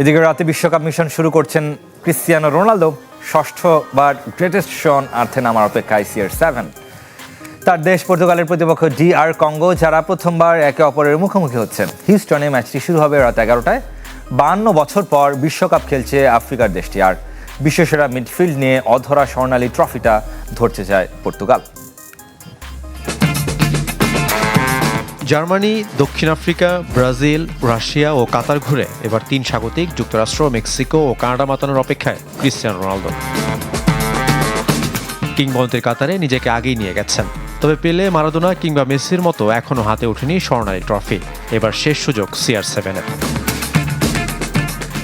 এদিকে রাতে বিশ্বকাপ মিশন শুরু করছেন ক্রিস্টিয়ানো রোনালদো। ষষ্ঠবার গ্রেটেস্ট শো অন আর্থে নামার অপেক্ষায় CR7। তার দেশ পর্তুগালের প্রতিপক্ষ DR কঙ্গো, যারা প্রথমবার একে অপরের মুখোমুখি হচ্ছেন। হিউস্টনে ম্যাচটি শুরু হবে রাত 11টায়। 52 বছর পর বিশ্বকাপ খেলছে আফ্রিকার দেশটি, আর বিশ্বসেরা মিডফিল্ড নিয়ে অধরা স্বর্ণালী ট্রফিটা ধরতে চায় পর্তুগাল। জার্মানি, দক্ষিণ আফ্রিকা, ব্রাজিল, রাশিয়া ও কাতার ঘুরে এবার 3 স্বাগতিক যুক্তরাষ্ট্র, মেক্সিকো ও কানাডা মাতানোর অপেক্ষায় ক্রিস্টিয়ানো রোনালদো। কিংবদন্তির কাতারে নিজেকে আগেই নিয়ে গেছেন, তবে পেলে, মারাদোনা কিংবা মেসির মতো এখনও হাতে ওঠেনি স্বর্ণালী ট্রফি। এবার শেষ সুযোগ CR7-এর,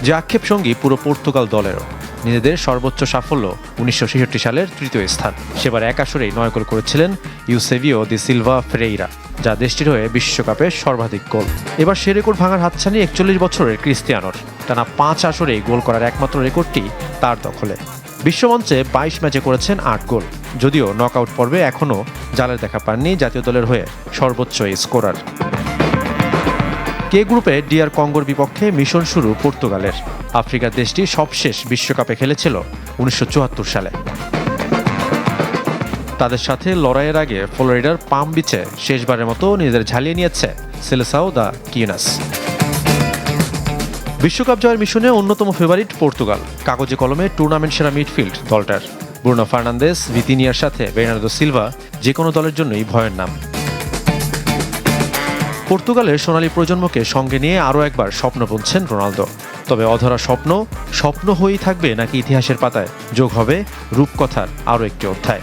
যে আক্ষেপ সঙ্গী পুরো পর্তুগাল দলেরও। নিজেদের সর্বোচ্চ সাফল্য 1966 সালের 3য় স্থান। সেবার এক আসরেই 9 গোল করেছিলেন ইউসেবিও দি সিলভা ফেরেইরা, যা দেশটির হয়ে বিশ্বকাপে সর্বাধিক গোল। এবার সে রেকর্ড ভাঙার হাতছানি 41 বছরের ক্রিস্টিয়ানোর। টানা 5 আসরেই গোল করার একমাত্র রেকর্ডটি তার দখলে। বিশ্বমঞ্চে 22 ম্যাচে করেছেন 8 গোল, যদিও নকআউট পর্বে এখনও জালের দেখা পাননি জাতীয় দলের হয়ে সর্বোচ্চ এই স্কোরার। কে গ্রুপে DR কঙ্গোর বিপক্ষে মিশন শুরু পর্তুগালের। আফ্রিকার দেশটি সবশেষ বিশ্বকাপে খেলেছিল 1974 সালে। তাদের সাথে লড়াইয়ের আগে ফ্লোরিডার পাম বিচে শেষবারের মতো নিজেদের ঝালিয়ে নিয়েছে সেলেসাও দা কিউনাস। বিশ্বকাপ জয়ের মিশনে অন্যতম ফেভারিট পর্তুগাল। কাগজে কলমে টুর্নামেন্ট সেরা মিডফিল্ড দলটার। ব্রুনো ফার্নান্দেস, ভিতিনিয়ার সাথে বের্নার্দো সিলভা যে কোনো দলের জন্যই ভয়ের নাম। পর্তুগালের সোনালী প্রজন্মকে সঙ্গে নিয়ে আরও একবার স্বপ্ন বুনছেন রোনালদো। তবে অধরা স্বপ্ন হয়েই থাকবে নাকি ইতিহাসের পাতায় যোগ হবে রূপকথার আরও একটি অধ্যায়?